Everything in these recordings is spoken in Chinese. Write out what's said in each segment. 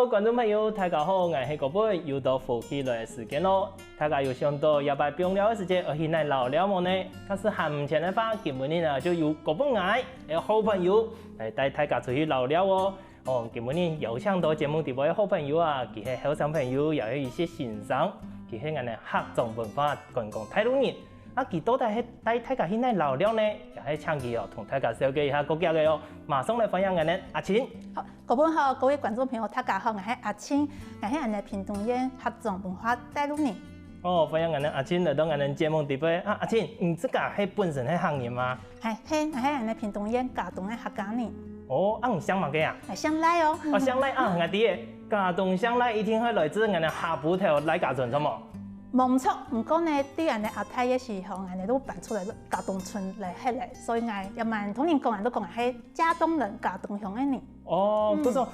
观众朋友，大家好，我是国宝，又到福气来的时间咯。大家又想到要把重要的时间，而现在老了么呢？但是喊唔前的话，今日呢就由国宝爱的好朋友来带大家出去老了哦。哦，今日有上到节目直播的好朋友啊，佢係後生朋友，又有一些欣賞，佢係我哋客莊文化觀光態度人。啊，佢到底係帶大家去哪老了呢？又係請佢哦，同大家紹介一下國家嘅哦。馬上來歡迎我哋阿青。好，各位好，各位觀眾朋友，大家好，我係阿青，我係我哋屏東縣客莊文化帶路人。哦，歡迎我哋阿青來到我哋節目直播。啊，阿青，你這個係本身係行業嗎？係，我係我哋屏東縣嘉東嘅客家人。哦，啊，唔想嘛嘅啊？想來哦。哦，想來啊，我哋嘉東想來一定係來自我哋下埔頭來嘉順，錯冇？冇錯，不過呢，對人哋阿太嘅時候，人哋都搬出來嘉東村嚟起嚟，所以我又問同人講，人都講係嘉東人、嘉東鄉嘅人。哦，不過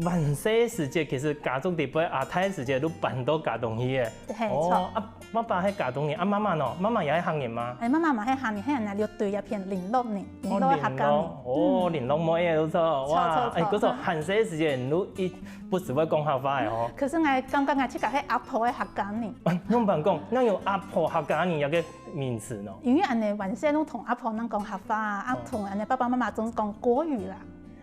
萬世時節其實家族地輩阿太時節都搬到嘉東去嘅。係錯。哦，啊，爸爸係嘉東人，啊媽媽喏，媽媽也係行業嗎？媽媽嘛係行業，係人哋要對一片林落人，林落客家人。哦，林落冇嘢都錯，哇！誒，嗰時萬世時節都不是會講客話嘅嗬。可是我感覺我即個係阿婆嘅客家人。用辦講，那有阿婆客家人有個名詞喏。因為人哋原先都同阿婆能講客話啊，同人哋爸爸媽媽總講國語啦。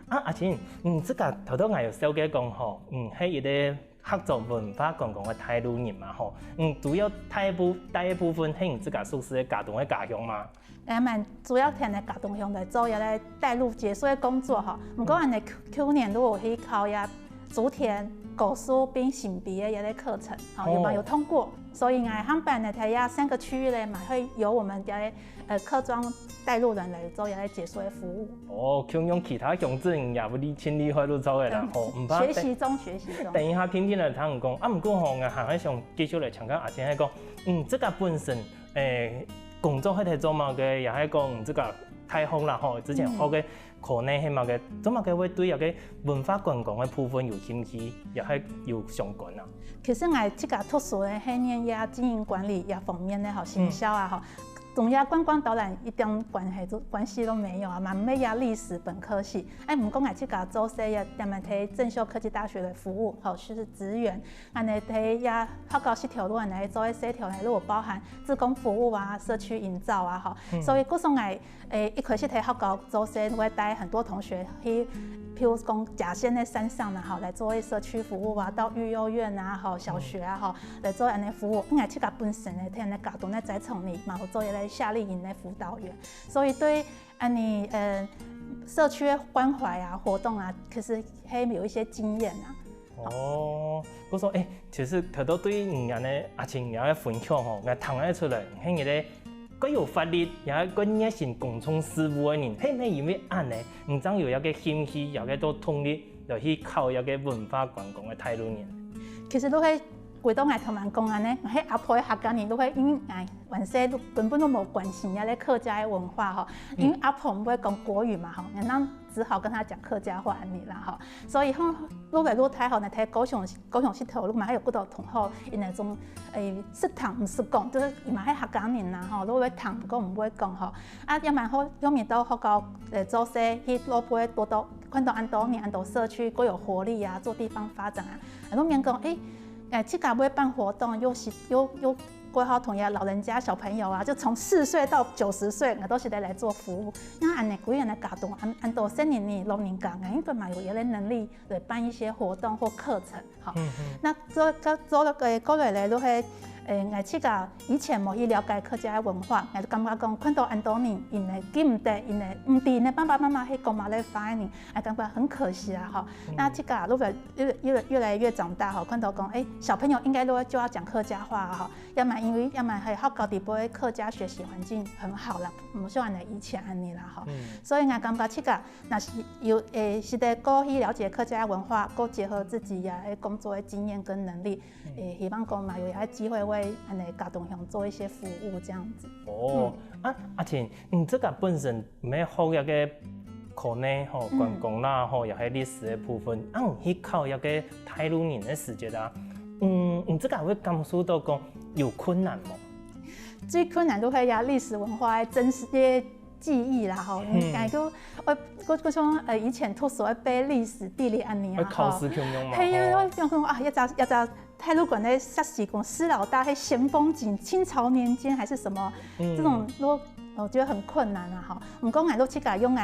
啊，阿青，這個頭頭我有小姐講吼，係一個客莊文化觀光嘅態度人嘛吼，主要大一部分係這個屬是嘉東嘅家鄉嘛。誒，主要聽嘅嘉東鄉嚟做一個帶路解說嘅工作吼，唔過人哋去年都有去考呀竹田古書並性別嘅一個課程，有通過，所以我哋辦嘅睇下3個區域咧，咪會由我們嘅客莊帶路人嚟做一個解說嘅服務。哦，佢用其他鄉鎮也不離千里開路做嘅啦，吼，唔怕。學習中。等一下聽聽嚟聽講，啊，唔過吼，我還想繼續嚟請教阿青係講，這個本身工作喺度做嘛嘅，又係講這個太好啦，吼，之前學嘅課呢係嘛嘅，做嘛嘅會對有個文化觀光嘅部分有興趣，又係有相關啊。其實我這個特殊嘅係念呀經營管理呀方面咧，吼，行銷啊，吼。同呀觀光導覽一點關係都沒有啊，嘛咩呀歷史本科系，唔過我這個做些呀，咱們睇正修科技大學的服務，就是資源，我哋睇呀學校系條路，我哋做一些條路包含志工服務啊、社區營造啊，所以嗰時我一開始睇學校做些，會帶很多同學去，譬如講甲仙的山上啊，來做一社區服務啊，到育幼院啊，小學啊，來做安尼服務，因為這個本身咧，睇人哋嘉東咧在城裡嘛，做一個夏令營的輔導員，所以對你社區關懷啊活動啊，其實係有一些經驗啊。哦，我說其實頭頭對人哋阿青有一分享吼，我聽得出來，係一個有法律也係個熱心公眾事務嘅人，係咪因為安尼，唔爭有一個興趣，有個多動力，就去考一個文化觀光嘅態度人。其實都係。回到我同人講安尼，我喺阿婆嘅客家人都會因為原先都根本都冇關心一啲客家嘅文化吼，因為阿婆唔會講國語嘛吼，然後只好跟他講客家話安尼啦吼，所以後路來路睇後，你睇高雄系頭路嘛，還有嗰度同學，因為種識談唔識講，就是伊嘛喺客家人啦吼，都會談唔過唔會講吼，啊一萬好後面到學校做些去攞杯多到看到安多年安多社區各有活力啊，做地方發展啊，很多人講這個會辦活動，又過好同樣老人家小朋友啊，就從4歲到90歲，我都是來做服務。因為安尼貴人的嘉東，安多森林里老人家，應該嘛有一個能力來辦一些活動或課程，好。那做了個過來咧，都係我這個以前冇去了解客家文化，我就感覺講看到安多年，因為記唔得，因為唔知呢爸爸媽媽去講馬來話呢，我感覺很可惜啊，哈。那這個路越來越長大，哈，看到講，小朋友應該都就要講客家話，哈，要麼因為係學校底部客家學習環境很好啦，唔像我哋以前安尼啦，哈。所以我感覺這個那是有是得過去了解客家文化，過結合自己呀工作的經驗跟能力，希望講嘛有一個機會為嘉東鄉做一些服務，這樣子。哦，阿青，這個本身咩學一個課呢？吼，觀光啦，吼，又係歷史嘅部分，去考一個態度人嘅時節啊，這個會感受到講有困難冇？最困難都係呀歷史文化嘅真實嘅记忆啦吼，感觉我像以前读书要背历史、地理安尼啊，考试中用嘛。嘿，我讲啊，要找太鲁馆的历史讲施老大，还咸丰景清朝年间还是什么，这种我觉得很困难啊哈。我们公海都去改用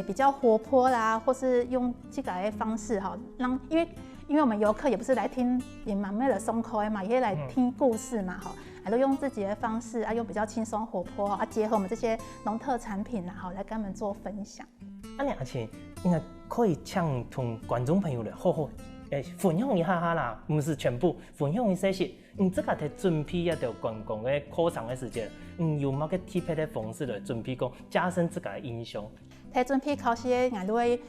比较活泼啦，或是用去改的方式哈，让因为我们游客也不是来听，也蛮为了松口的嘛，也来听故事嘛哈。还都用自己的方式用比较轻松活泼结合我们这些农特产品来跟他们做分享。而且应该可以请同观众朋友来好好分享一下啦，不是全部分享一些些。这个在准备一条观光的课程的时间，有某个特别的方式来准备讲加深自己的印象。在准备考试的，我都会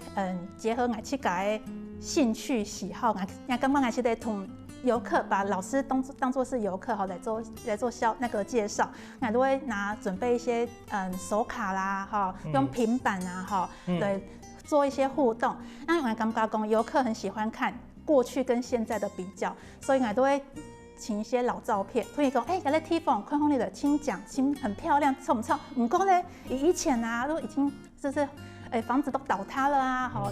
结合我自己的兴趣喜好，我刚刚还是在同游客把老师当作是游客来做那个介绍，我都会准备一些手卡啦用平板啊来做一些互动。那我感觉讲游客很喜欢看过去跟现在的比较，所以我都会请一些老照片，所以讲有咧地方看你的青奖很漂亮，错不错？不过呢，以前都已经就是房子都倒塌了啊，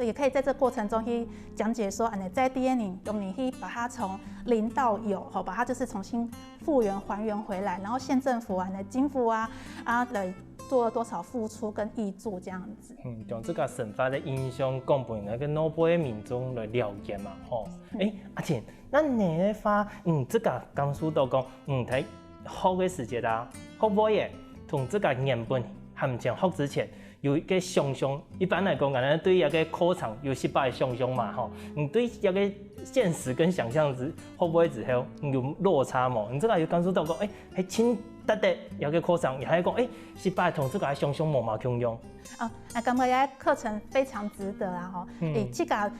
也可以在这过程中去讲解说，在第二年用你去把它从零到有，把它就是重新复原还原回来，然后县政府金府来做了多少付出跟挹注这样子。将这个神法的影响讲给那个老辈的民众来了解嘛，而且咱呢发这个刚说到讲在学的时间啦，学不也同这个原本还前学之前。有一个想象，一般来讲，咱对一个课程有失败的想象嘛，对一个现实跟想象值会不会之后有落差嘛？这个有感受到讲，还轻得一个课程，也还讲，失败同这个想象无嘛共用。感觉这课程非常值得啊！这个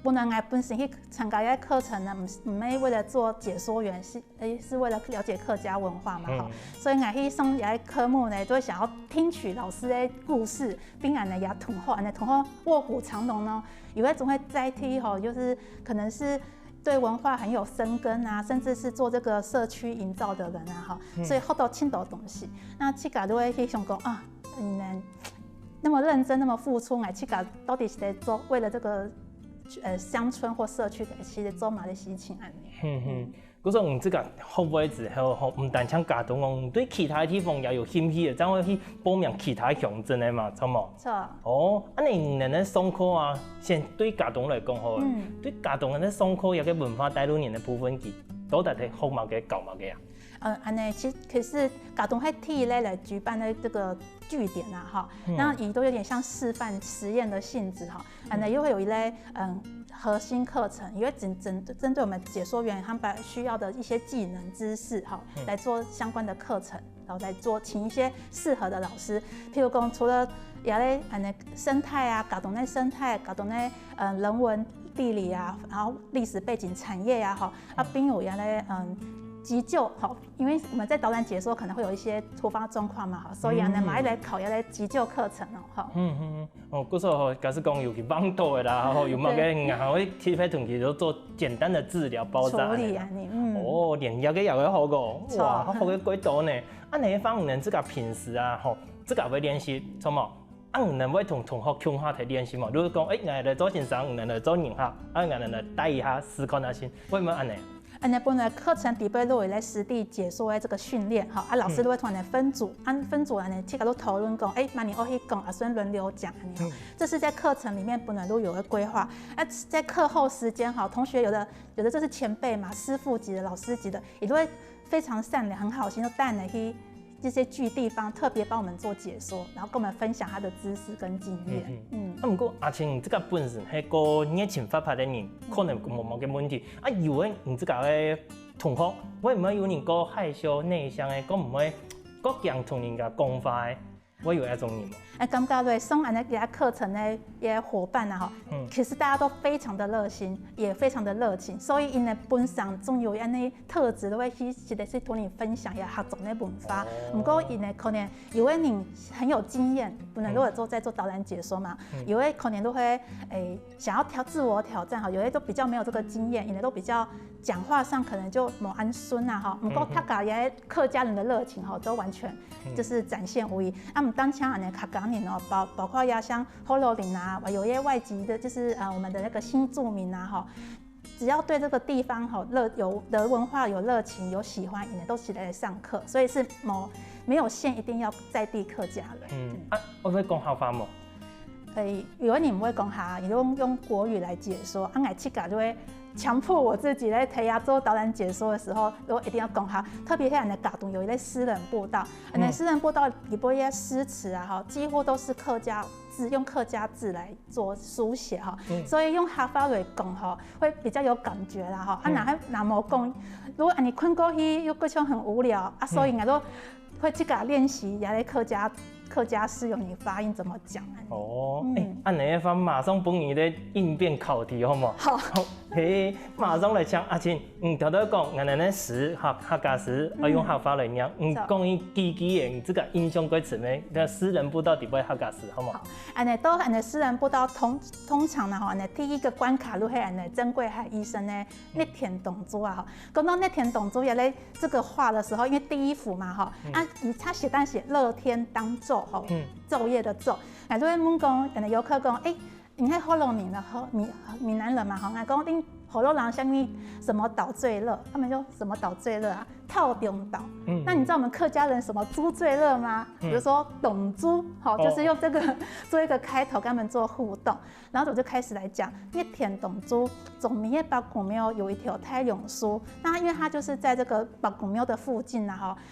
本来我本身去参加这课程呢，不是为了做解说员，是为了了解客家文化嘛，所以我去上这科目呢，都会想要听取老师的故事，并呢也同学卧虎藏龙呢，以为总会载体就是可能是对文化很有深耕啊，甚至是做这个社区营造的人啊，所以学到很多东西。那这个都会去想讲你们那么认真，那么付出，这个到底是在做为了这个乡村或社区是在做嘛的事情安尼。可是这个学会之后，不但像家长讲，对其他地方也有兴趣的，才会去报名其他乡镇的嘛，错冇？错。你人上课啊，先对家长来讲好，对家长人上课有个文化带入人的部分，到底係學嘛嘅教嘛嘅啊？其實家長喺替咧來舉辦的這個據點啊，那也都有點像示範實驗的性質哈，又會有一類核心課程，也會針對我們解說員他們需要的一些技能知識來做相關的課程，然後來請一些適合的老師，譬如講除了也咧生態啊，家長咧生態，家長咧人文地理啊，然後歷史背景產業啊，並有也咧急救因為我們在導覽解說可能會有一些突發狀況嘛，所以呢，買來考一個急救課程嗰時候假使講有去網島的啦，有冇嘅硬會貼喺同佢做簡單的治療包紮。處理啊你，連一個也會好個，哇，好嘅幾多呢？你方人這個平時啊，這個會練習，錯冇？能會同同學共下嚟練習嘛？如果講我嚟做先生，我嚟做人客，我嚟帶一下思考下先，會唔會安尼？本來課程底部都會來實地解說的這個訓練，老師都會同人分組，分組呢，大家都討論講，明年我去講，順輪流講，這是在課程裡面本來都有個規劃。在課後時間，同學有的就是前輩嘛，師傅級的、老師級的，也都會非常善良、很好心，都帶你去這些地方，特別幫我們做解說，然後跟我們分享他的知識跟經驗。不過阿青這個本身係個熱情發拍的人，可能冇乜嘅問題。以為這個嘅同學會唔會有人個害羞內向嘅，個唔會個驚同人家講話嘅？我以為一種人。感觉对送安尼给他课程的也伙伴啊哈，其实大家都非常的热心，也非常的热情，所以因的本身总有安尼特质都会去跟你分享也合作的文化。不过因的可能有的人很有经验，不能如果在做导览解说嘛，有的可能都会想要自我挑战哈，有的都比较没有这个经验，因为都比较讲话上可能就无安顺啊哈。不过他家也客家人的热情哈，都完全就是展现无遗。啊，唔单像安尼客家人哦，包括也像后楼林啊，有一些外籍的，就是我们的那个新住民啊哈。只要对这个地方有的文化有热情有喜欢，也都是来上课，所以是没有限一定要在地客家人。我会讲客话冇？如果你不会讲客，你用国语来解说，我去就会强迫我自己在提亚做导览解说的时候，如果一定要讲客，特别是你的家中有一类私人步道，那私人步道里边一些诗词啊，几乎都是客家字，用客家字来做书写哈，所以用客话来讲哈，会比较有感觉啦哈。哪冇讲，如果你困过去又过像很无聊啊，所以我都会去给他练习，也来客家诗用你发音怎么讲啊？按你方马上帮你的应变考题好冇？好，马上来请阿青，头头讲，俺哋诗客家诗，用客话来念，讲伊记的，这个印象quay词咩？那诗人步道底部客家诗好冇？好，安尼诗人步道通常呢，第一个关卡都系曾贵海医生呢那田董珠啊，讲到那田董珠也在这个画的时候，因为第一幅嘛他写乐天当昼。昼夜的昼，就会问讲，游客讲，你看火龙岭的闽南人嘛，讲恁火龙人什么岛最热？他们就什么岛最热啊？套中岛。那你知道我们客家人什么猪最热吗？比如说董猪，就是用这个做一个开头，跟他们做互动。然后我就开始来讲，一田董猪总名的八股庙有一条太永书，那因为它就是在这个八股庙的附近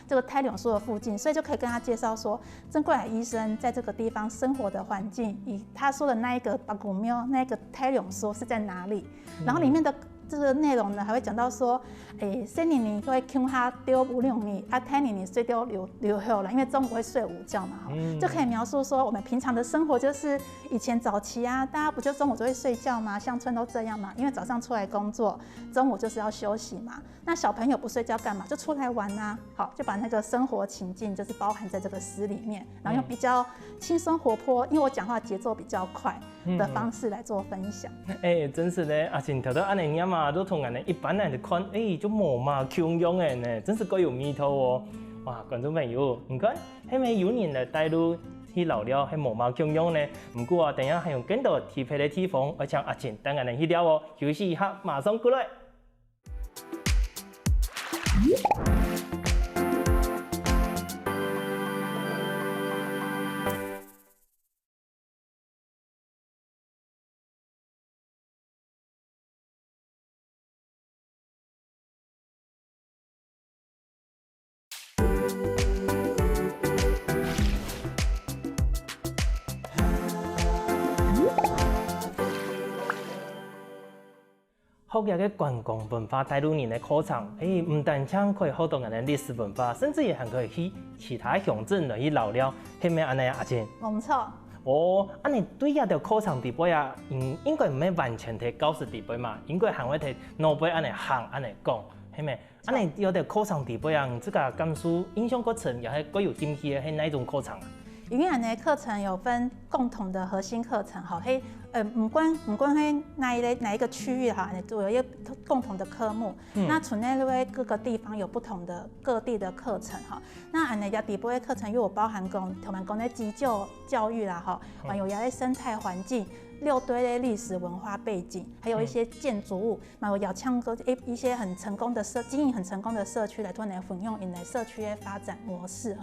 这个太永书的附近，所以就可以跟他介绍说，曾贵海医生在这个地方生活的环境，以他说的那一个八股庙那个太永书是在哪里，然后里面的这个内容呢，还会讲到说，生年会穷下丢5、6年，太年睡丢留后了，因为中午会睡午觉嘛，就可以描述说我们平常的生活就是以前早期啊，大家不就中午就会睡觉吗？乡村都这样嘛，因为早上出来工作，中午就是要休息嘛。那小朋友不睡觉干嘛？就出来玩啊，好，就把那个生活情境就是包含在这个诗里面，然后用比较轻松活泼，因为我讲话节奏比较快的方式来做分享。真是呢，阿信头头安尼念嘛，都同人一般人就看，就无嘛穷用的呢，真是各有味道哦。哇，观众朋友，唔看，係咪有人来帶路去聊聊，係無嘛窮用呢？唔過等下還有更多特別的地方，我請阿信等人去聊哦。休息一下，馬上過來。好嘅觀光文化帶入你的課程，唔單止可以學到人的歷史文化，甚至也還可以去其他鄉鎮來去聊聊，係咪安尼啊？阿姐？冇錯。安尼對一條課程地位啊，應該唔係完全係教師地位嘛，應該還會係腦背安尼行安尼講，係咪？安尼有條課程地位啊，這個感受印象過程也係各有興趣嘅，係哪一種課程啊？語言的課程有分共同的核心課程，唔管喺哪一個區域都有一個共同的科目。那存在各個地方有不同的各地的課程那安尼也底部的課程又有包含同埋講的急救教育啦還有嘅生態環境。6堆的歷史文化背景，還有一些建築物，有要搶個一些很成功的經營很成功的社區來做嚟運用，引來社區的發展模式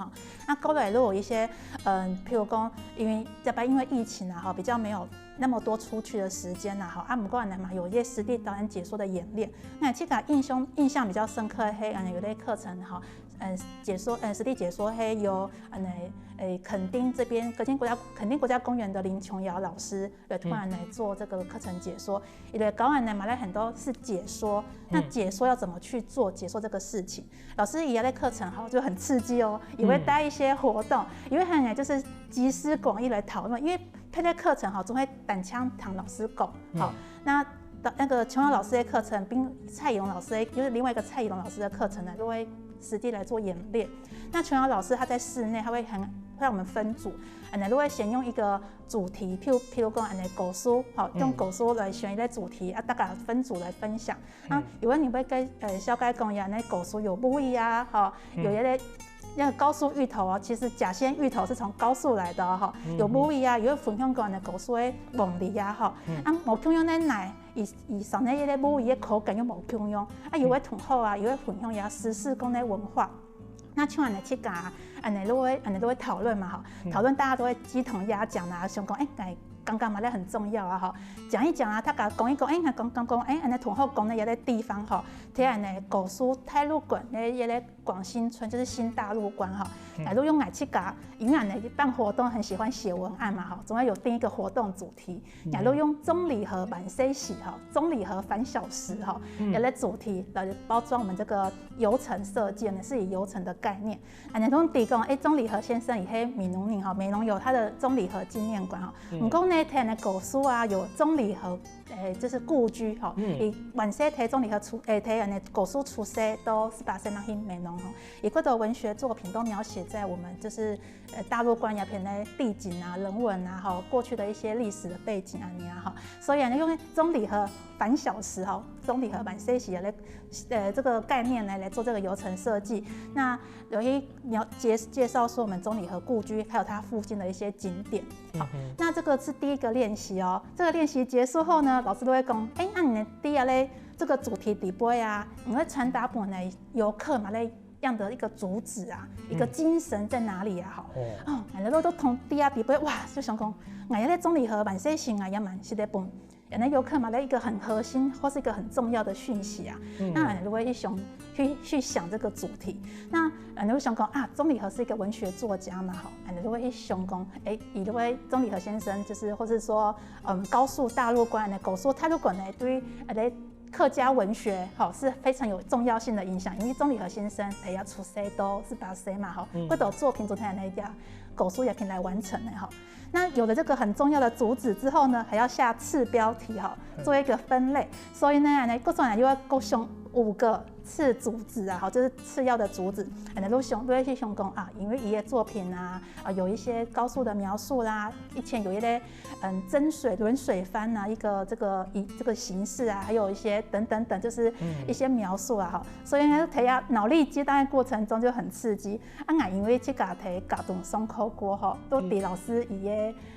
那過來如果一些譬如講，因為疫情比較沒有那麼多出去的時間不過呢有一些實地導覽解說的演練，那這個印象比較深刻的有類課程解說實地解說有墾丁這邊墾丁國家公園的林瓊瑤老師突然來做這個課程解說，因為搞完呢買了很多是解說，那解說要怎麼去做解說這個事情，老師也在課程就很刺激哦，也會帶一些活動，因為很就是集思广益来讨论，因为配对课程总会单枪唐老师讲，那个琼瑶老师的课程，蔡宜龙老师的就是另外一个蔡宜龙老师的课程呢，都会实地来做演练。那琼瑶老师他在室内，他会让我们分组，都会先用一个主题，譬如讲古书，用古书来选一个主题大家分组来分享。如果你会跟小解讲古书有武艺啊，有一个。那个高树芋头其实甲仙芋头是从高树来的有武艺啊，有分享过古书的原理啊无平庸的奶，以上那个武艺的口感又无平庸有的同好有的分享时事讲的文化。那像去甲都会讨论嘛讨论大家都会鸡同鸭讲想讲刚刚嘛咧很重要讲一讲他讲一讲讲同好讲的一个地方睇古书太鲁馆的一个广新村就是新大陆馆都用去甲，因为办活动很喜欢写文案嘛总要有定一个活动主题，都用中礼盒版 C 喜中礼盒反小时一个主题来包装我们这个游程设计是以游程的概念，都提供中礼盒先生以迄美浓有他的中礼盒纪念馆不过呢睇古书有中礼盒就是故居伊晚些睇中礼盒睇古书出世都18岁那些美浓伊嗰个文学作品都描写在我们就是大陆关鸦片的地景人文过去的一些历史的背景所以用中礼盒反小时中礼盒版 C 喜这个概念来做这个游程设计。那有一介绍说我们中礼盒故居还有它附近的一些景点。那这个是第一个练习这个练习结束后呢，老师都会讲，那你第二类这个主题底部你会传达本来游客嘛类样的一个主旨一个精神在哪里都同第二底部哇，就想讲，咧中礼盒版 C 型也蛮是在本。游客嘛的一个很核心或是一个很重要的讯息那你会去想这个主题，那你会想讲钟礼和是一个文学作家嘛你就会想讲以这位钟礼和先生就是或是说高速大陆馆的古书大陆馆对客家文学是非常有重要性的影响，因为钟礼和先生要出世都18岁嘛会到作品昨天那一家古书也可以来完成的那有了这个很重要的主旨之后呢，还要下次标题做一个分类，所以呢，各种又要够上5个次主旨就是次要的主旨，都会去想讲因为伊的作品有一些高速的描述啦，以前有一些真水轮水帆一个这个形式还有一些等等等，就是一些描述所以呢，提脑力激荡的过程中就很刺激因为去甲提甲动松口锅都比老师以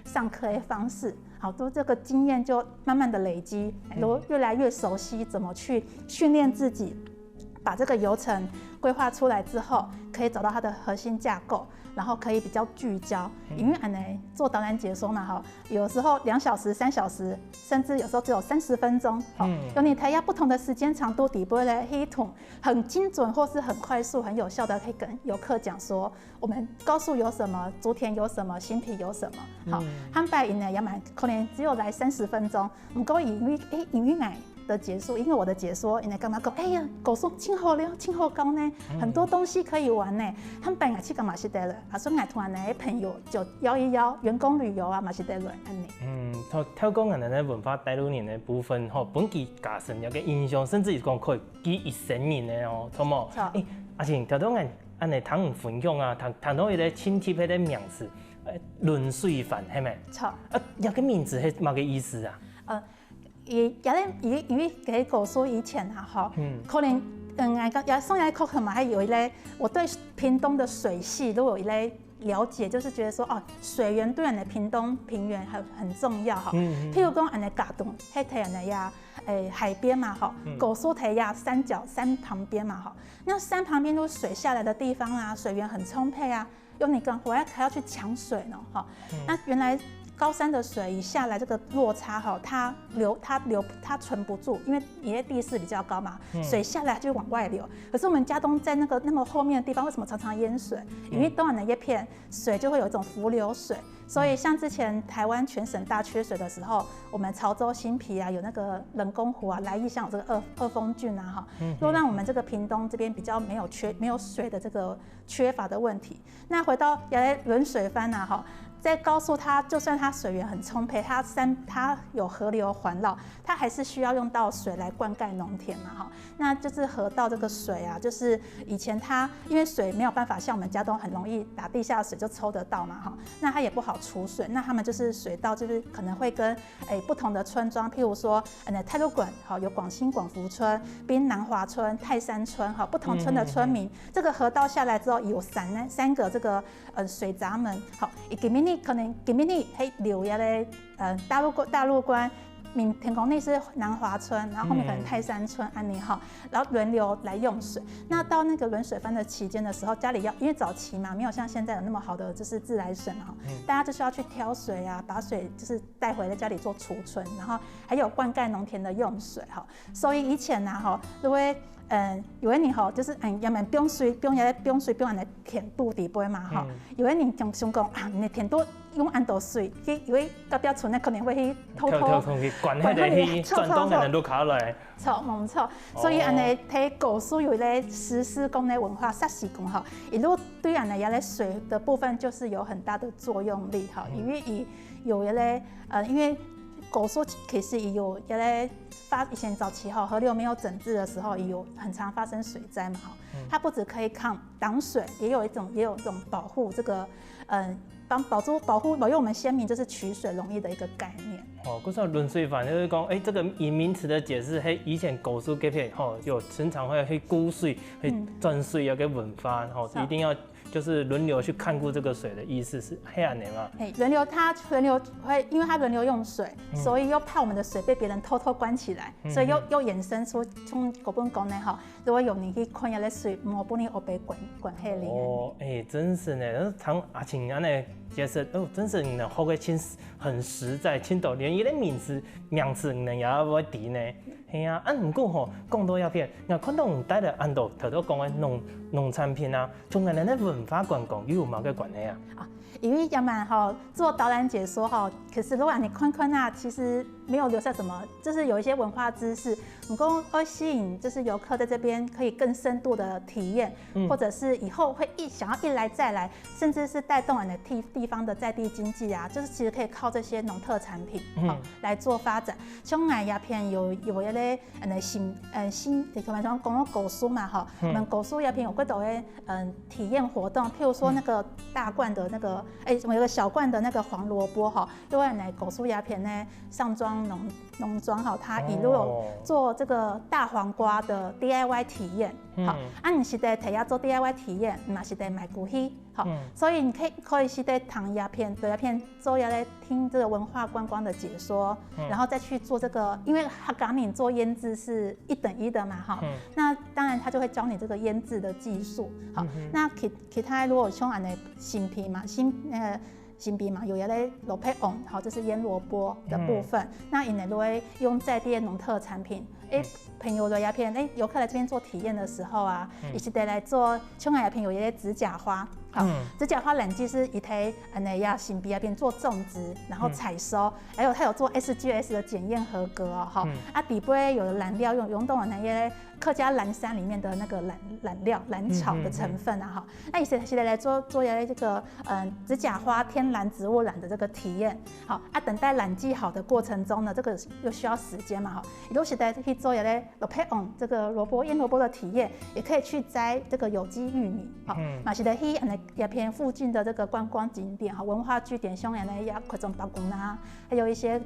上课的方式都这个经验就慢慢的累积，都越来越熟悉怎么去训练自己，把这个游程规划出来之后，可以找到它的核心架构，然后可以比较聚焦。因为做导览解说嘛有时候2小时、3小时，甚至有时候只有30分钟有你睇下不同的时间长度，底部的系统很精准或是很快速、很有效的可以跟游客讲说，我们高速有什么，竹田有什么，新皮有什么汉白营也蛮可能只有来30分钟，不过因为的解说，因为我的解说，你干嘛讲？呀，古书真好了，真好讲呢，很多东西可以玩呢。他们本来去干嘛是得了？所以突然呢，朋友就邀一邀员工旅游嘛是得了安尼。透过人的文化带入人的部分本期加深一个印象，甚至是讲可以记一生人的错冇？而且透过安尼同分享谈到一个亲切的名词，轮水饭系咪？错。一个名字系嘛个意思因为给古书以前可能也送来课嘛，还有一类我对屏东的水系都有一类了解，就是觉得说水源对人的屏东平原很重要譬如讲甲洞，迄睇人呀海边嘛古书睇呀山旁边嘛那山旁边都是水下来的地方水源很充沛有你跟回来还要去抢水呢那原来。高山的水一下来，这个落差它存不住，因为你的地势比较高嘛，水下来就往外流。可是我们嘉东在那么后面的地方，为什么常常淹水？因为东南的一片水就会有一种浮流水，所以像之前台湾全省大缺水的时候，我们潮州新皮有那个人工湖来义乡有这个二峰郡都让我们这个屏东这边比较没有水的这个缺乏的问题。那回到轮水番在高速它就算它水源很充沛，它有河流环绕，它还是需要用到水来灌溉农田嘛哈。那就是河道这个水啊，就是以前它因为水没有办法像我们家都很容易打地下水就抽得到嘛哈，那它也不好储水，那他们就是水道就是可能会跟不同的村庄，譬如说泰鲁馆好有广兴广福村、滨南华村、泰山村好不同村的村民，这个河道下来之后有三个这个水闸门好，今年可能今年嘿流下来大陆关。天空内是南华村，然后后面可能泰山村安宁哈，然后轮流来用水。那到那个轮水分的期间的时候，家里因为早期嘛，没有像现在有那么好的就是自来水嘛，大家就是要去挑水啊，把水就是带回来家里做储存，然后还有灌溉农田的用水哈。所以以前呐哈，因为有一年吼，就是要么用水用来填肚底杯嘛吼。有一年想讲啊，你填肚用安多水，因为隔壁村咧可能会去偷去灌迄个去转动的路卡来。错，冇错。所以安尼睇古书有咧实施讲咧文化杀时讲吼，一路对安尼也咧水的部分就是有很大的作用力哈，因为有咧因为古书其实也有咧。以前早期哈河流没有整治的时候，也有很常发生水灾嘛哈。它不只可以挡水，也有一种保护这个保护我们先民就是取水容易的一个概念。哦，嗰种轮水法就是讲，这个以名词的解释，以前古书这片有经常会去估水、去转水要给文化，一定要。就是轮流去看顾这个水的意思是黑暗的嘛？轮流会，因为它轮流用水，所以又怕我们的水被别人偷偷关起来，所以又衍生出从嗰本讲呢哈，如果有人去看下咧水，莫不能被管黑里。哦，真是呢，唐阿庆安尼解释哦，真是你能好个亲很实在，亲到连一个名词你能也要知呢。嘿啊，不过吼，讲到鸦片，我看到带的安度头讲的农产品啊，从咱的文化观光又有冇个关系啊？因为要蛮做导览解说哈，可是如果你看啊，其实没有留下什么，就是有一些文化知识，不过会吸引就是游客在这边可以更深度的体验，或者是以后会想要一来再来，甚至是带动你的地方的在地经济啊，就是其实可以靠这些农特产品来做发展。像俺鸦片有一个新，你看讲到古书嘛哈，我们古书鸦片有几多的体验活动，譬如说那个大罐的那个。我有个小罐的那个黄萝卜哈，因为来古书鸦片呢上庄农庄哈，它一路有做这个大黄瓜的 DIY 体验，好，你是在提下做 DIY 体验，嘛是在买古稀，好，所以你可以是在谈鸦片做下来听这个文化观光的解说，然后再去做这个，因为他讲你做腌制是1等1的嘛哈，那当然他就会教你这个腌制的技术，好，那其他如果像俺的新皮嘛新皮嘛，有一类萝卜瓮，好，这是腌萝卜的部分。那因呢都会用在地的农特产品。朋友的鸦片，游客来这边做体验的时候啊，也是得来做像鸦片有一些指甲花。好，指甲花染剂是一台要新皮鸦片做种植，然后采收，还有它有做 SGS 的检验合格哦。好，底部有染料用到那些客家蓝山里面的那个蓝草的成分啊。哈，那也是来做这个指甲花天然植物染的这个体验。好，等待染剂好的过程中呢，这个又需要时间嘛。哈，也都是在去做萝卜瓮这个腌萝卜的体验，也可以去摘这个有机玉米。好，嘛是在去鸦片附近的这个观光景点哈，文化据点，像呀快种包公啊，还有一些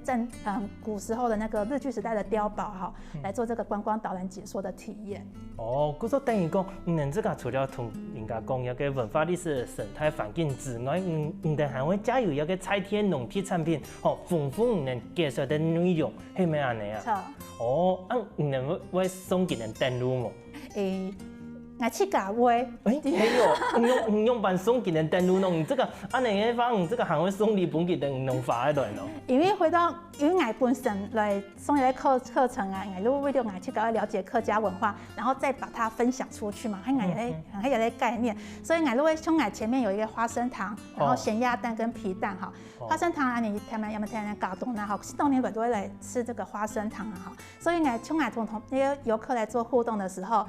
古时候的那个日据时代的碉堡哈，来做这个观光导览解说的体验。哦，佮说等于讲，这个除了同人家讲一个文化历史、生态环境之外，哋还会加入一个菜天农特产品，丰富能介绍的内容，系咪安尼啊？错。哦，能会送给人登录冇？我去搞喂，没有，用版送给人登录弄，这个安尼嘅话，这个还会送礼本给人弄发的咯。因为我本身来送一个课程啊，我如为了我去搞了解客家文化，然后再把它分享出去嘛，还有个概念，所以我如果像我前面有一个花生糖，然后咸鸭蛋跟皮蛋哈，花生糖啊，你他们搞懂啦哈，冬年都会来吃这个花生糖啊哈，所以我像我同那些游客来做互动的时候，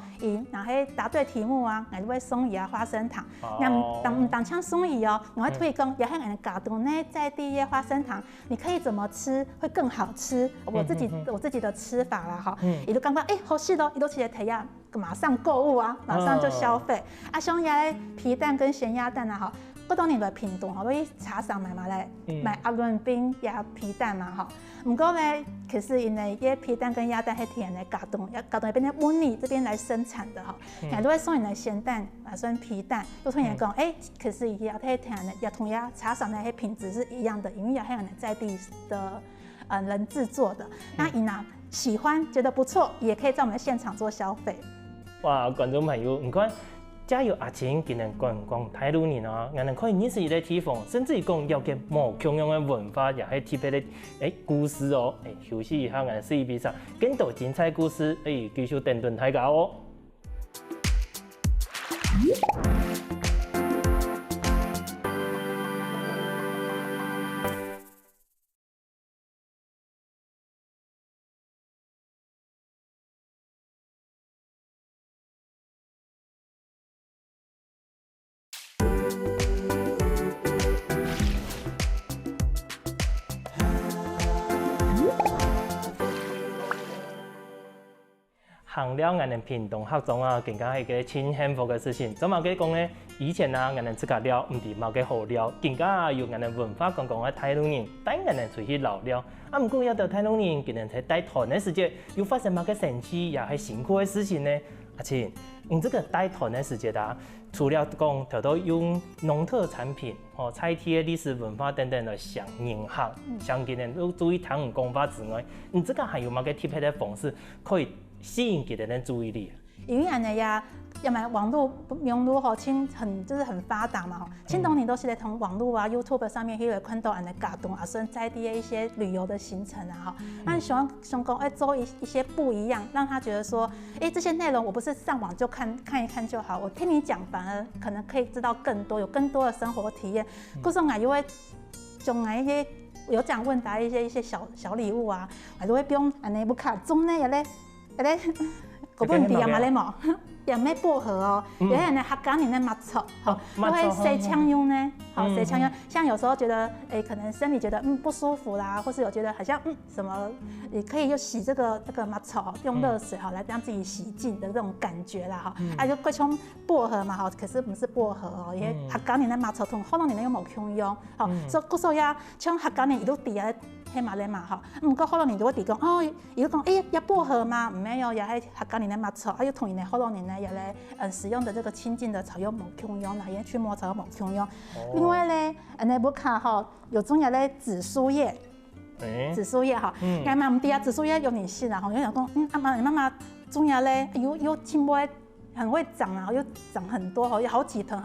然后答对对题目啊，我会送伊啊花生糖。那当枪送伊哦，我会推讲也很俺家中呢，在地的花生糖，你可以怎么吃会更好吃？我自己的吃法啦哈。伊就感觉好适咯，伊都起来提啊，马上购物啊，马上就消费。像遐皮蛋跟咸鸭蛋啊哈。不当年的屏东吼，都去茶厂买嘛咧，买鸭润饼、鸭皮蛋嘛吼。不过咧，可是因为个皮蛋跟鸭蛋迄天来加东那边的温尼这边来生产的吼，也都会送你的咸蛋、酸皮蛋，又同人讲，可是也迄天的也同样茶厂的迄品质是一样的，因为也很在地的人制作的。那伊呐喜欢觉得不错，也可以在我们的现场做消费。哇，观众朋友，唔管。加油阿青今年观光太多年啊，我们可以认识伊个地方，甚至于讲了解无共样的文化，也系特别的故事哦。休息一下，我们试一比赛，更多精彩故事，继续等大家哦。行了，我们屏东客中啊，更加係個真幸福嘅事情。怎麼嘅講呢？以前啊，我們自家了，唔係冇嘅好了，更加有我們文化講嘅台灣人帶我們出去留了。啊，唔過有到台灣人，佢哋喺帶團嘅時節，又發生乜嘅神奇，也係辛苦嘅事情呢？阿青，你這個帶團嘅時節啊，除了講頭都用農特產品、菜貼、歷史文化等等的相迎合、相佢哋都注意台灣文化之外，你這個還有乜嘅特別嘅方式可以？吸引佢哋的注意力，因为安尼呀，要么网络吼，就是很发达嘛吼，青东你都是在从网络啊 YouTube 上面去看到安尼家动啊，甚至在地的一些旅游的行程啊哈，那想讲做一些不一样，让他觉得说，这些内容我不是上网就看一看就好，我听你讲反而可能可以知道更多，有更多的生活体验。故说我又会将一些有奖问答一些小礼物啊，我都会用安尼不卡中呢也咧。嗰本地也嘛咧冇，也咩薄荷哦，有些人呢客家人呢抹草，好，都会洗枪用呢，好洗枪用。像有时候觉得，可能身体觉得不舒服啦，或是有觉得好像什么，也可以就洗这个抹草，用热水好来让自己洗净的这种感觉啦哈。就贵冲薄荷嘛哈，可是不是薄荷哦，因为客家人呢抹草同好多年呢有冇用，好，所以嗰时候呀，像客家人伊都底下。黑马咧嘛吼，唔过好多年就会提讲哦，伊就讲要薄荷吗？没有，也系客家人咧抹草，又同呢好多年呢也来使用的这个清净的草药冇共用，也去抹草药冇共用。另外咧，呢不卡吼有种也咧紫苏叶，紫苏叶哈，干嘛唔啲啊？紫苏叶有你信啊？吼，有人讲阿妈你妈妈种也咧有青波。很会长啊，又长很多吼，有好几盆。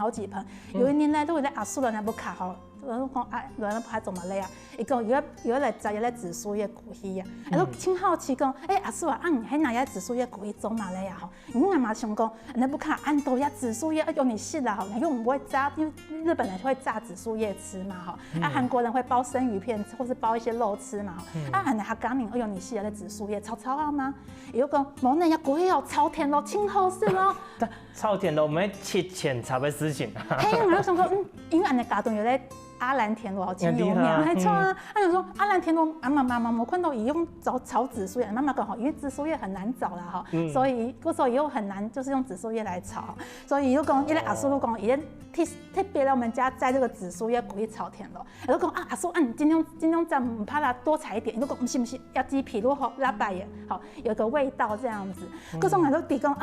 有一年呢，都有咧阿叔人咧不卡吼，我讲人还做嘛咧啊？伊讲有来摘咧紫苏叶骨鱼啊，都真好奇讲，阿叔啊，你迄哪些紫苏叶骨鱼做嘛咧啊？吼，你阿妈想讲，你不卡按豆呀紫苏叶，有你信啦吼，因为我们不会炸，因为日本人会炸紫苏叶吃嘛吼，韩国人会包生鱼片或是包一些肉吃嘛吼，安尼客家人有你信咧紫苏叶炒啊吗？伊就讲冇那呀骨鱼哦，超甜咯，真好食咯。超甜咯，唔係切前插嘅事情。嘿，我就想講，因為人哋家中有咧阿蘭田螺真有名，係錯啊。他就說阿蘭田螺，媽，我看到伊用炒紫蘇葉，媽媽講吼，因為紫蘇葉很難找啦哈，所以嗰時候又很難，就是用紫蘇葉來炒，所以又講，因為阿叔都講，伊特別來我們家摘這個紫蘇葉故意炒甜咯。伊就講阿叔，你今天這樣唔怕它多採一點，伊就講唔是，要雞皮如果拉白也好，有個味道這樣子。嗰時候我就提講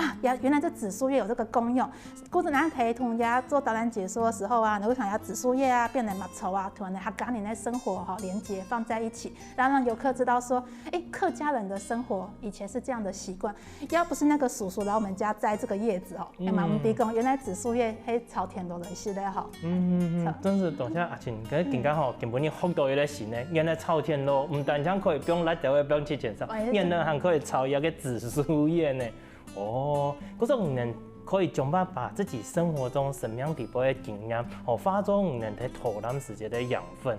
原來這紫蘇葉有這個功用。嗰陣咱陪同家做導覽解說的時候啊，你會想要紫蘇葉啊，變成抹草啊，同客家人的生活連結放在一起，讓遊客知道說，客家人的生活以前是這樣的習慣。要不是那個叔叔來我們家摘這個葉子哦，嘛唔提講原來紫蘇葉係炒甜的嚟是咧吼。真是多謝阿青，佢更加吼，根本你學到一個新嘅，原來炒甜咯，唔單止可以不用辣椒，不用切剪刀，原來還可以炒一個紫蘇葉呢。哦，嗰種人。可以盡辦把自己生活中什麼樣地步嘅經驗，化作唔能喺土壤世界嘅養分，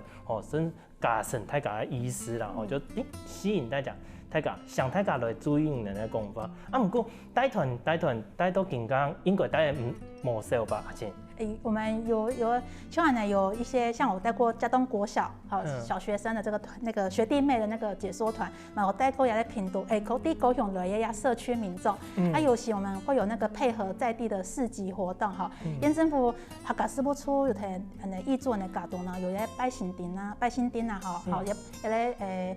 加深大家嘅意識啦，就吸引大家大家来注意人的讲法。啊，不过带团带到近江，应该带无少吧？阿姐。我们有像呢有一些像我带过嘉东国小小学生的这个团，那个学弟妹的那个解说团，我带过也在屏东，高雄的也社区民众，有时我们会有那个配合在地的市集活动哈，县政府客家事务处有台义做的角度呢，有些拜新丁啊哈，也来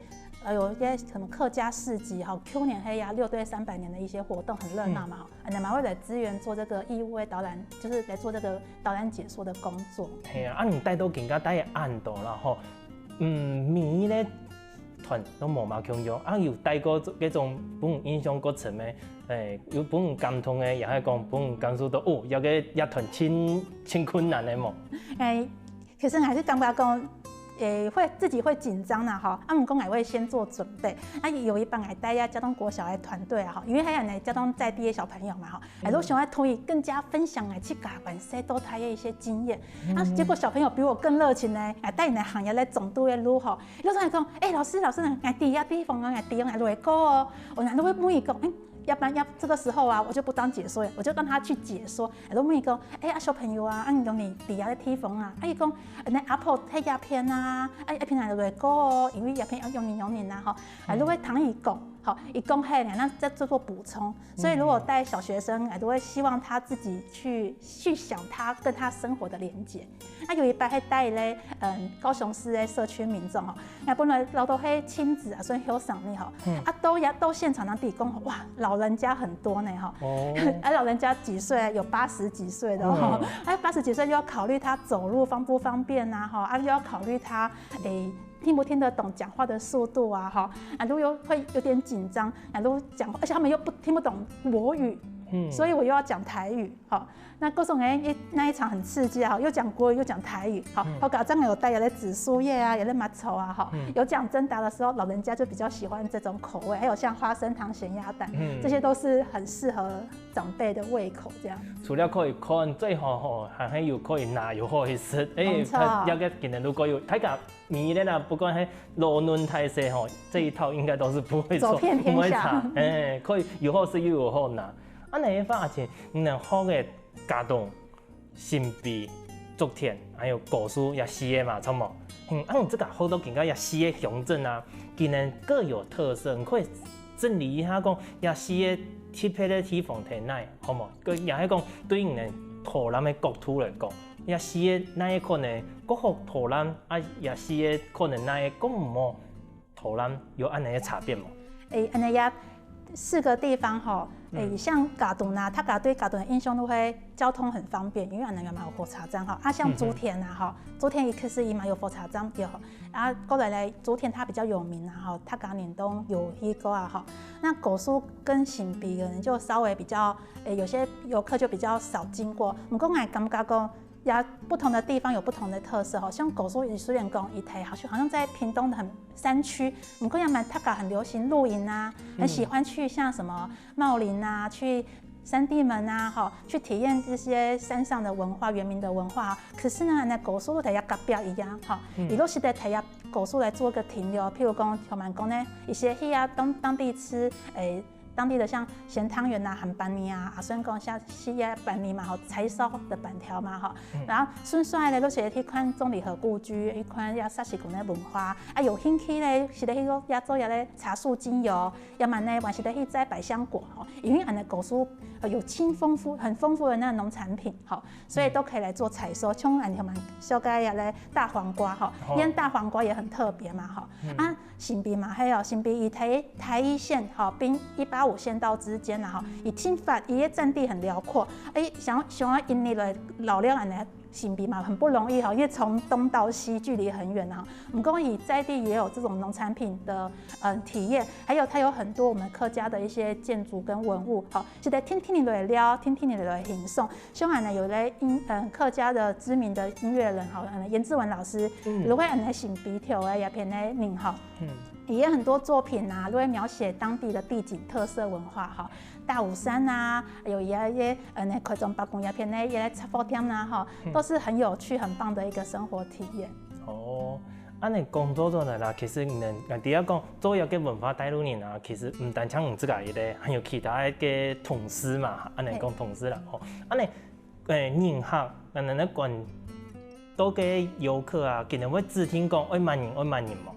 有一些什么客家市集哈，去年黑呀6对300年的一些活动很热闹嘛，那么会来支援做这个义务的导览，就是来做这个导览解说的工作。系啊，你带到更加带暗度啦吼，面咧团都无嘛强用，有带过嗰种本印象够深的，有本感动的，也系讲本感受到有个一团真困难的嘛。其实还是感觉讲。自己会紧张啦哈，我们公也会先做准备。有一帮来带嘉东国小的团队啊哈，因为还有呢嘉东在地的小朋友嘛哈，都想要可以更加分享去甲关西多台的一些经验。结果小朋友比我更热情呢，带你来行业来总督的路吼，有时候讲，老师呢，第一地方啊，地方来来过哦，我哪都会问伊讲，要不然这个时候啊，我就不当解说了，我就让他去解说。都问伊讲，小朋友啊，你用你底下的地方啊，伊讲，那阿婆睇鸦片啊，鸦片来来过哦，因为鸦片要用年啊，吼，如果唐伊讲。好，一公开呢，那再做补充。所以如果带小学生，都会希望他自己去想他跟他生活的连结。有一班还带咧，高雄市的社区民众本来老多黑亲子所以有赏你都现场提供哇，老人家很多呢老人家几岁？有80几岁的80几岁又要考虑他走路方不方便啊又要考虑他听不听得懂讲话的速度啊如果会有点紧张如果讲话，而且他们又听不懂国语，所以我又要讲台语那各种那一场很刺激又讲国语又讲台语我搞这样有带有的紫苏叶啊，有的麻稠啊有讲真答的时候，老人家就比较喜欢这种口味，还有像花生糖、咸鸭蛋，这些都是很适合长辈的胃口这样。除了可以看最好还有可以拿又可以吃，要个今年如果有大家迷咧啦，不管是罗伦泰式这一套应该都是不会错，不会差，可以又好吃又有好拿。那发现好的嘉东、新北、竹田，还有古树也是的嘛，错冇？这个好多更加也是的乡镇啊，今年各有特色，可以整理一下讲也是的特别的地方在哪，好冇？佮也系讲对应的土南的国土来讲，也是的那一可能各好土南也是的可能那一个唔好土南有安尼的差别冇？安尼也4个地方像嘉东啊，他对嘉东的印象都会交通很方便，因为安那个嘛有火车站像竹田啊竹田其实伊嘛有火车站对过来竹田它比较有名他嘉年东有迄个那古树跟新北可能就稍微比较有些游客就比较少经过，不过我感觉讲。不同的地方有不同的特色像古树虽然讲一台好像在屏东的很山区，不过也蛮他很流行露营啊，很喜欢去像什么茂林啊，去山地门啊，去体验这些山上的文化、原民的文化。可是呢，那古树都得要隔壁一样伊都是得提下古树来做个停留，譬如讲像蛮讲呢，一些去当地吃当地的像咸汤圆韩板泥虽然讲像西亚板泥嘛柴烧的板条嘛然后顺便咧都是去看中里河故居，一看也沙溪古的文化有兴趣咧是咧去个亚洲也咧茶树精油，要么呢还是咧去摘百香果因为安古树有很丰富的那个农产品所以都可以来做采收。像安条蛮小概也咧大黄瓜因为大黄瓜也很特别嘛新北嘛还有新北以台一线滨185县道之间以金发伊的占地很辽阔想要引你来老了安尼新北嘛很不容易因为从东到西距离很远不过以在地也有这种农产品的体验，还有它有很多我们客家的一些建筑跟文物是在听你来聊，听你来吟诵。像安呢有咧客家的知名的音乐人颜志文老师，如果安尼新北条的也偏咧念也有很多作品都会描写当地的地景特色文化大武山有一些那开中八公也偏咧也来插播点都是很有趣很棒的一个生活体验。安尼工作做来啦，其实人哋讲做一个文化带路人啊，其实唔单像自家一个，还有其他嘅同事嘛，安尼讲同事啦，吼，安尼人客，人咧管多嘅游客啊，今日会只听讲1万人嘛。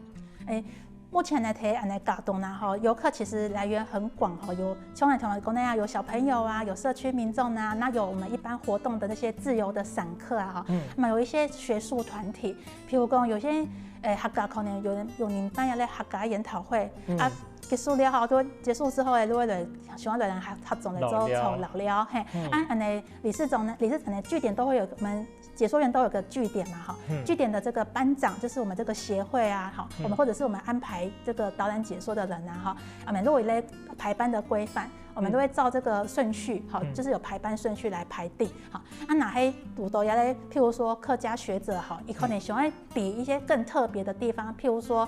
目前来睇，安尼搞动啦哈，游客其实来源很广哈，有像来台国内啊，有小朋友啊，有社区民众啊，那有我们一般活动的那些自由的散客啊哈，那么有一些学术团体，譬如讲有些客家可能有人办一类客家研讨会啊。结束了后，都结束之后诶，如果来喜欢的人合总来做老聊嘿，安尼理事长呢，据点都会有我们解说员都有个据点嘛哈，据点的这个班长就是我们这个协会啊，好，我们或者是我们安排这个导览解说的人啊哈，我们如果有类排班的规范，我们都会照这个顺序，好，就是有排班顺序来排定，好，哪些有都要嘞，譬如说客家学者哈，伊可能喜欢比一些更特别的地方，譬如说。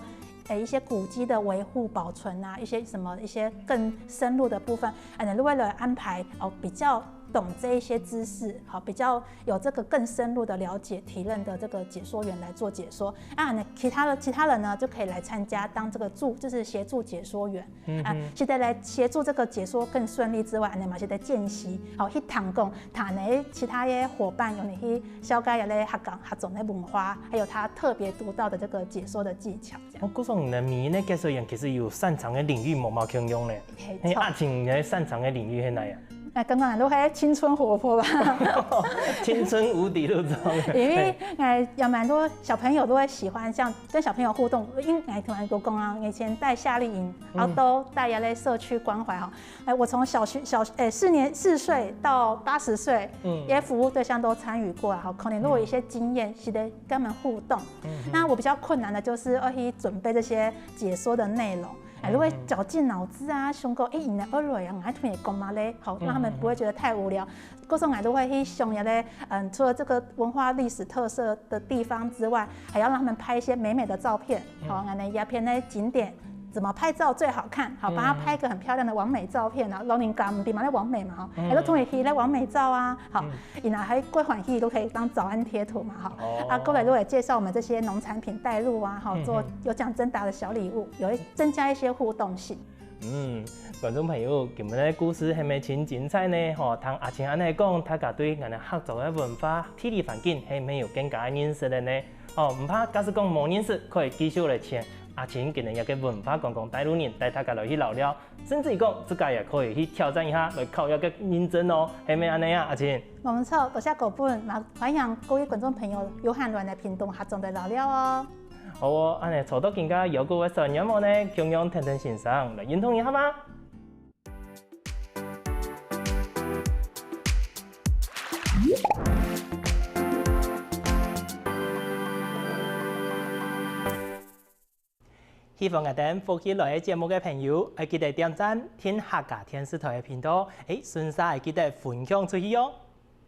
一些古迹的维护保存啊，一些更深入的部分，为了安排比较懂这一些知识，好，比较有这个更深入的了解提任的这个解说员来做解说啊，其他人呢就可以来参加当这个就是协助解说员啊，是在来协助这个解说更顺利之外，嘛是在见习，好去谈讲呢其他的伙伴有你去了解有咧客种的文化，还有他特别独到的这个解说的技巧。我估算呢，每呢解说员其实有擅长的领域，毛相用咧。阿晴呢擅长的领域喺哪呀？刚刚都还青春活泼吧，青春无敌那种。因为有蛮多小朋友都会喜欢像跟小朋友互动，因为突然多讲啊，以前带夏令营，然后都带一类社区关怀哈。我从4岁到80岁，也服务对象都参与过啊，可能如果有一些经验，是得跟他们互动。那我比较困难的就是要去准备这些解说的内容。如果绞尽脑汁啊，想讲你的耳朵啊，我突然讲嘛嘞，好，让他们不会觉得太无聊。各种都会去想一咧，除了这个文化历史特色的地方之外，还要让他们拍一些美美的照片，好，鸦片的景点。怎么拍照最好看？好，帮他拍一个很漂亮的完美照片，然后老人家唔点嘛咧完美嘛哈，还都同意去咧完美照啊，好，然后还归还去都可以当早安贴图嘛哈，啊，过来如果也介绍我们这些农产品带路啊，好，做有奖征答的小礼物，增加一些互动性。观众朋友，今日的故事係咪真精彩呢？吼，聽阿晴安尼講，大家對我哋客族嘅文化、地理環境係咪有更加認識的呢？哦，唔怕，假使講冇認識，可以繼續嚟請阿晴今日一個文化觀光帶路人帶大家來去聊聊，甚至於講自家也可以去挑戰一下，來考一個認證哦，係咪安尼啊？阿晴，冇錯，多謝各位，歡迎各位觀眾朋友有閒來屏東客族嚟聊聊哦。好哦，安尼找到更加有個嘅商業模呢，共用聽聽欣賞，來認同一下嗎？希望我哋福建來嘅節目嘅朋友，記得點讚、聽客家電視台嘅頻道，順勢記得分享出去哦。